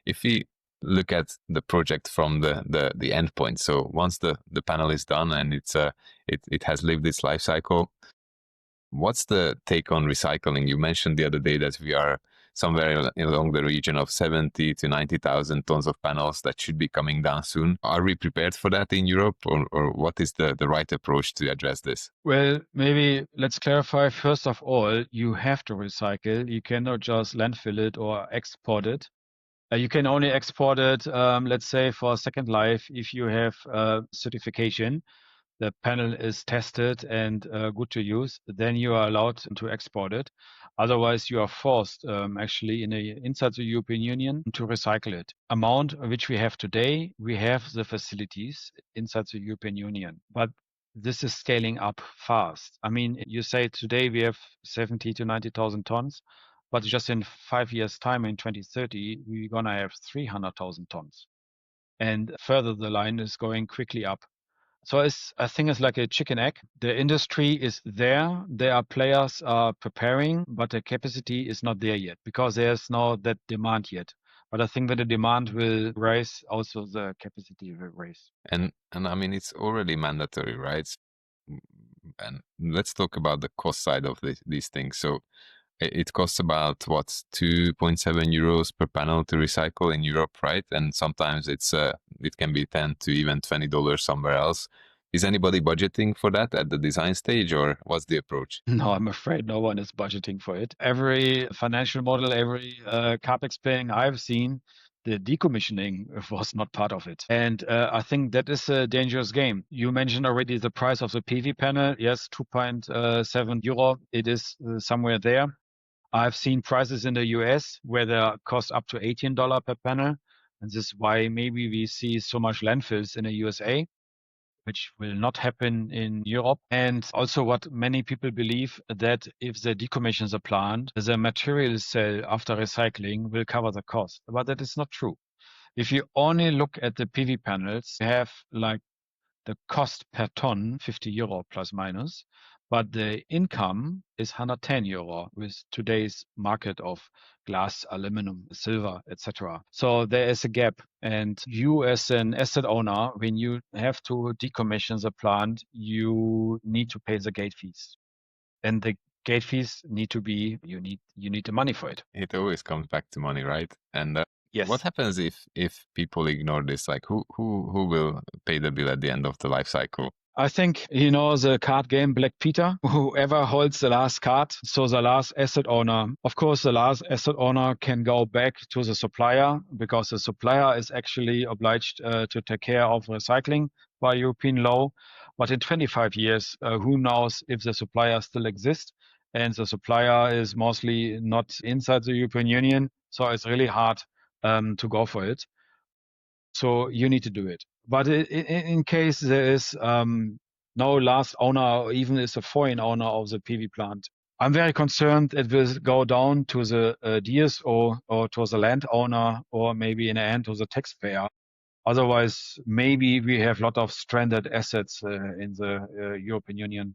if we look at the project from the end point, so once the panel is done and it has lived its life cycle, what's the take on recycling? You mentioned the other day that we are somewhere along the region of 70 to 90,000 tons of panels that should be coming down soon. Are we prepared for that in Europe, or what is the right approach to address this? Well, maybe let's clarify. First of all, you have to recycle. You cannot just landfill it or export it. You can only export it, let's say, for second life if you have certification. The panel is tested and good to use, then you are allowed to export it. Otherwise, you are forced actually inside the European Union to recycle it. Amount which we have today, we have the facilities inside the European Union, but this is scaling up fast. I mean, you say today we have 70 to 90,000 tons, but just in 5 years' time, in 2030, we're going to have 300,000 tons. And further, the line is going quickly up. So I think it's like a chicken egg. The industry is there. There are players preparing, but the capacity is not there yet because there's no that demand yet. But I think that the demand will rise, also the capacity will rise. And I mean, it's already mandatory, right? And let's talk about the cost side of these things. So it costs about 2.7 euros per panel to recycle in Europe, right? And sometimes it can be $10 to even $20 somewhere else. Is anybody budgeting for that at the design stage, or what's the approach? No, I'm afraid no one is budgeting for it. Every financial model, every CapEx planning I've seen, the decommissioning was not part of it. And I think that is a dangerous game. You mentioned already the price of the PV panel. Yes, 2.7 euro. It is somewhere there. I've seen prices in the US where they cost up to $18 per panel. And this is why maybe we see so much landfills in the USA, which will not happen in Europe. And also what many people believe, that if they decommission the plant, the material cell after recycling will cover the cost. But that is not true. If you only look at the PV panels, you have like the cost per ton, 50 euro plus minus, but the income is 110 euro with today's market of glass, aluminum, silver, etc. So there is a gap. And you as an asset owner, when you have to decommission the plant, you need to pay the gate fees. And the gate fees need to be, you need the money for it. It always comes back to money, right? And Yes. what happens if people ignore this? Like who will pay the bill at the end of the life cycle? I think, the card game Black Peter, whoever holds the last card, so the last asset owner. Of course, the last asset owner can go back to the supplier because the supplier is actually obliged to take care of recycling by European law. But in 25 years, who knows if the supplier still exists? And the supplier is mostly not inside the European Union. So it's really hard to go for it. So you need to do it. But in case there is no last owner, or even is a foreign owner of the PV plant, I'm very concerned it will go down to the DSO or to the landowner, or maybe in the end to the taxpayer. Otherwise, maybe we have a lot of stranded assets in the European Union.